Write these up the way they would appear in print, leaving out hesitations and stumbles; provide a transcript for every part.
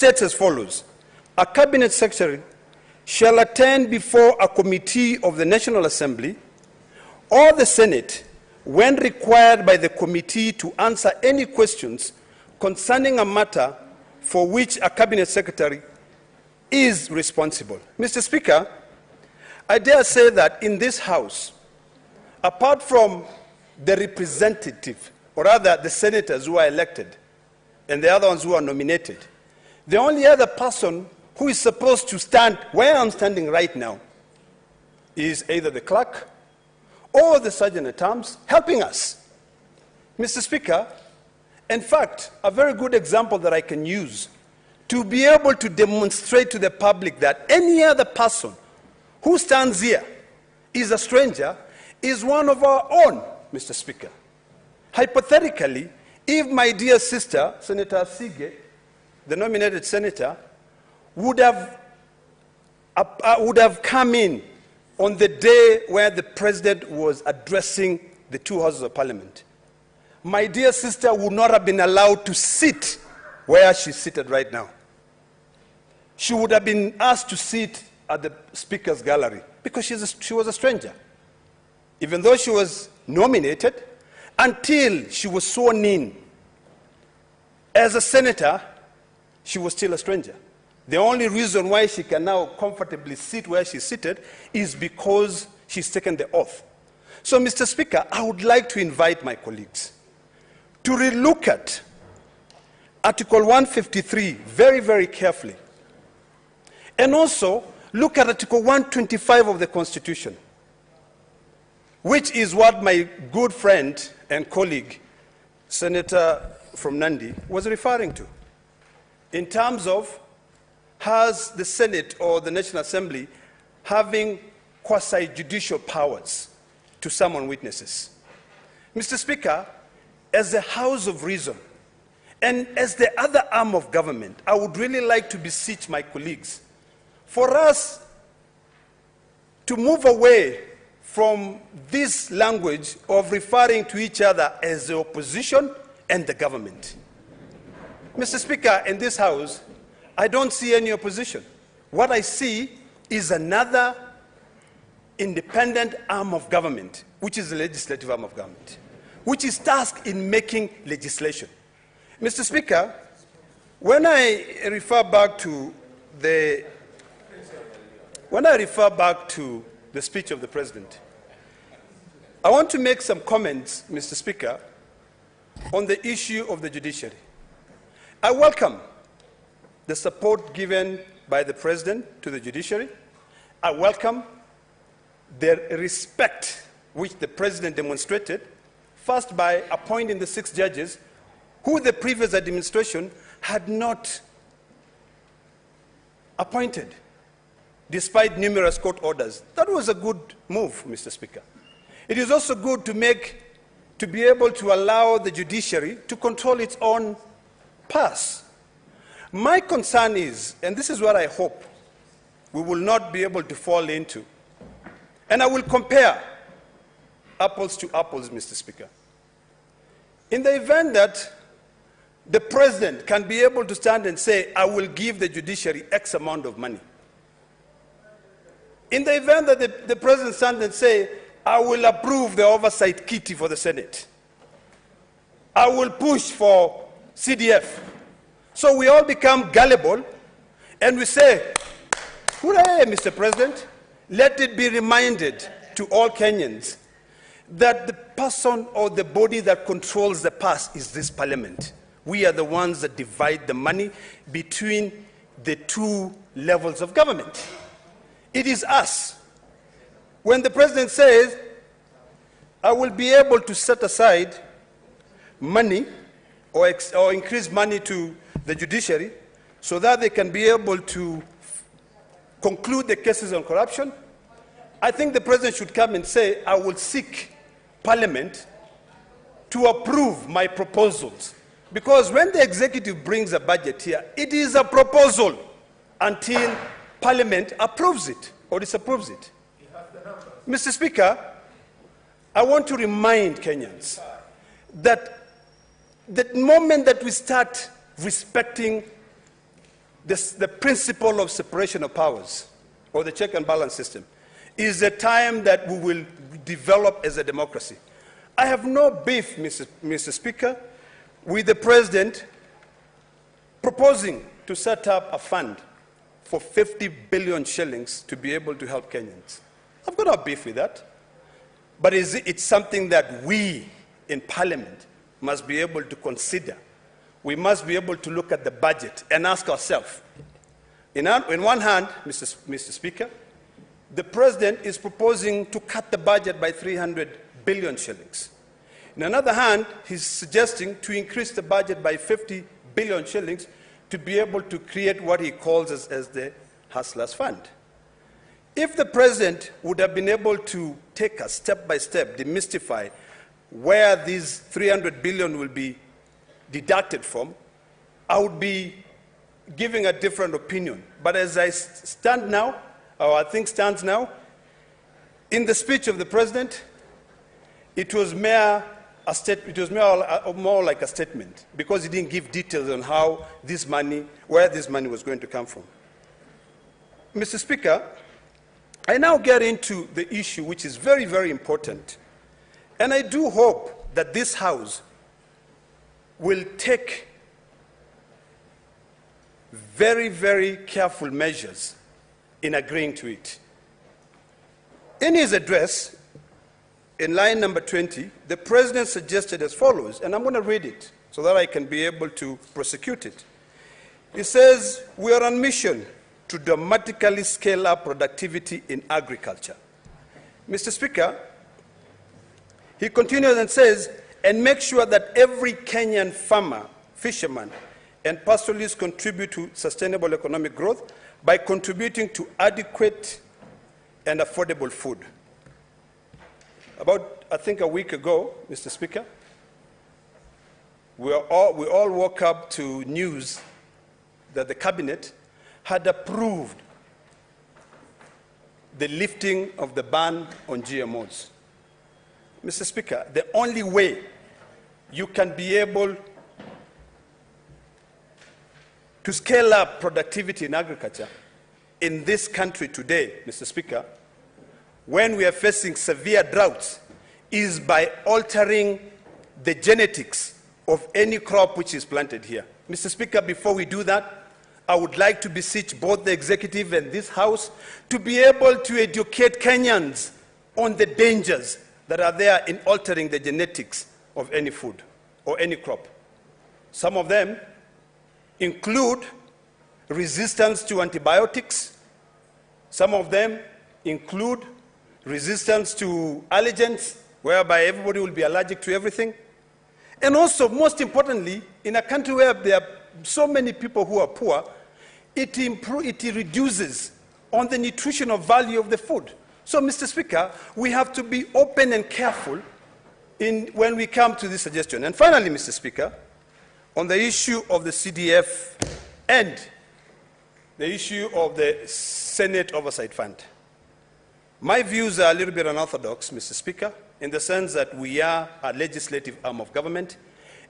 states as follows: a cabinet secretary shall attend before a committee of the National Assembly or the Senate when required by the committee to answer any questions concerning a matter for which a cabinet secretary is responsible. Mr. Speaker, I dare say that in this House, apart from the representative, or rather the senators who are elected and the other ones who are nominated, the only other person who is supposed to stand where I'm standing right now is either the clerk or the sergeant-at-arms helping us. Mr. Speaker, in fact, a very good example that I can use to be able to demonstrate to the public that any other person who stands here is a stranger is one of our own, Mr. Speaker. Hypothetically, if my dear sister, Senator Sige, the nominated senator, would have come in on the day where the president was addressing the two houses of parliament, my dear sister would not have been allowed to sit where she's seated right now. She would have been asked to sit at the speaker's gallery because she was a stranger. Even though she was nominated, until she was sworn in as a senator, she was still a stranger. The only reason why she can now comfortably sit where she's seated is because she's taken the oath. So, Mr. Speaker, I would like to invite my colleagues to relook at Article 153 very, very carefully, and also look at Article 125 of the Constitution, which is what my good friend and colleague, Senator from Nandi, was referring to, in terms of has the Senate or the National Assembly having quasi-judicial powers to summon witnesses. Mr. Speaker, as the House of Reason and as the other arm of government, I would really like to beseech my colleagues for us to move away from this language of referring to each other as the opposition and the government. Mr. Speaker, in this House, I don't see any opposition. What I see is another independent arm of government, which is the legislative arm of government, which is tasked in making legislation. Mr. Speaker, when I refer back to the speech of the President, I want to make some comments, Mr. Speaker, on the issue of the judiciary. I welcome the support given by the President to the judiciary. I welcome the respect which the President demonstrated, first by appointing the 6 judges who the previous administration had not appointed, despite numerous court orders. That was a good move, Mr. Speaker. It is also good to be able to allow the judiciary to control its own purse. My concern is, and this is what I hope we will not be able to fall into, and I will compare apples to apples, Mr. Speaker. In the event that the President can be able to stand and say, I will give the judiciary X amount of money. In the event that the President stands and say, I will approve the oversight kitty for the Senate. I will push for CDF. So we all become gullible and we say, hooray, Mr. President. Let it be reminded to all Kenyans that the person or the body that controls the purse is this parliament. We are the ones that divide the money between the two levels of government. It is us. When the President says, I will be able to set aside money or increase money to the judiciary so that they can be able to conclude the cases on corruption, I think the President should come and say, I will seek Parliament to approve my proposals. Because when the executive brings a budget here, it is a proposal until Parliament approves it or disapproves it. Mr. Speaker, I want to remind Kenyans that the moment that we start respecting the principle of separation of powers, or the check and balance system, is the time that we will develop as a democracy. I have no beef, Mr. Speaker, with the President proposing to set up a fund for 50 billion shillings to be able to help Kenyans. I've got no beef with that. But it's something that we in Parliament must be able to consider. We must be able to look at the budget and ask ourselves. In one hand, Mr. Speaker, the President is proposing to cut the budget by 300 billion shillings. In another hand, he's suggesting to increase the budget by 50 billion shillings to be able to create what he calls as the Hustlers Fund. If the President would have been able to take us step by step, demystify where these 300 billion will be deducted from, I would be giving a different opinion. But as I stand now, or I think stands now, in the speech of the President, it was more like a statement, because he didn't give details on how this money, where this money was going to come from. Mr. Speaker, I now get into the issue which is very, very important. And I do hope that this House will take very, very careful measures in agreeing to it. In his address, in line number 20, the President suggested as follows, and I'm going to read it so that I can be able to prosecute it. He says, "We are on mission to dramatically scale up productivity in agriculture." Mr. Speaker, he continues and says, "and make sure that every Kenyan farmer, fisherman, and pastoralist contribute to sustainable economic growth by contributing to adequate and affordable food." About, I think, a week ago, Mr. Speaker, we all woke up to news that the Cabinet had approved the lifting of the ban on GMOs. Mr. Speaker, the only way you can be able to scale up productivity in agriculture in this country today, Mr. Speaker, when we are facing severe droughts, is by altering the genetics of any crop which is planted here. Mr. Speaker, before we do that, I would like to beseech both the executive and this House to be able to educate Kenyans on the dangers that are there in altering the genetics of any food or any crop. Some of them include resistance to antibiotics. Some of them include resistance to allergens, whereby everybody will be allergic to everything. And also, most importantly, in a country where there are so many people who are poor, it reduces on the nutritional value of the food. So, Mr. Speaker, we have to be open and careful when we come to this suggestion. And finally, Mr. Speaker, on the issue of the CDF and the issue of the Senate Oversight Fund, my views are a little bit unorthodox, Mr. Speaker, in the sense that we are a legislative arm of government,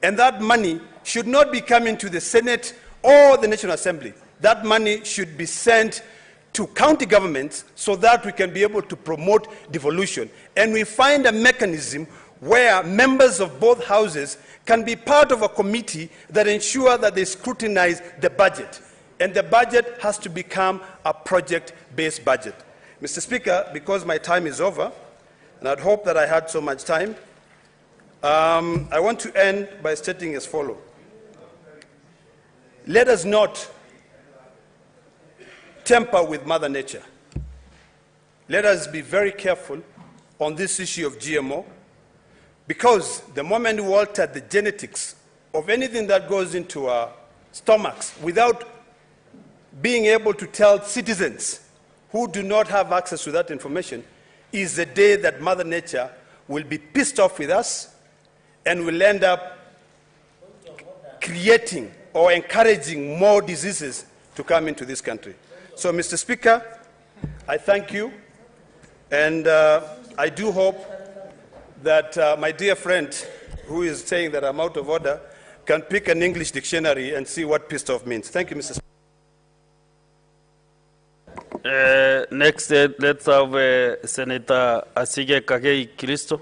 and that money should not be coming to the Senate or the National Assembly. That money should be sent to county governments so that we can be able to promote devolution. And we find a mechanism where members of both houses can be part of a committee that ensure that they scrutinize the budget. And the budget has to become a project-based budget. Mr. Speaker, because my time is over, and I'd hope that I had so much time, I want to end by stating as follows. Let us not temper with Mother Nature. Let us be very careful on this issue of GMO, because the moment we alter the genetics of anything that goes into our stomachs without being able to tell citizens who do not have access to that information, is the day that Mother Nature will be pissed off with us and will end up creating or encouraging more diseases to come into this country. So, Mr. Speaker, I thank you, and I do hope that my dear friend who is saying that I'm out of order can pick an English dictionary and see what pissed off means. Thank you, Mr. Speaker. Next, let's have Senator Asige Kagei Kristo.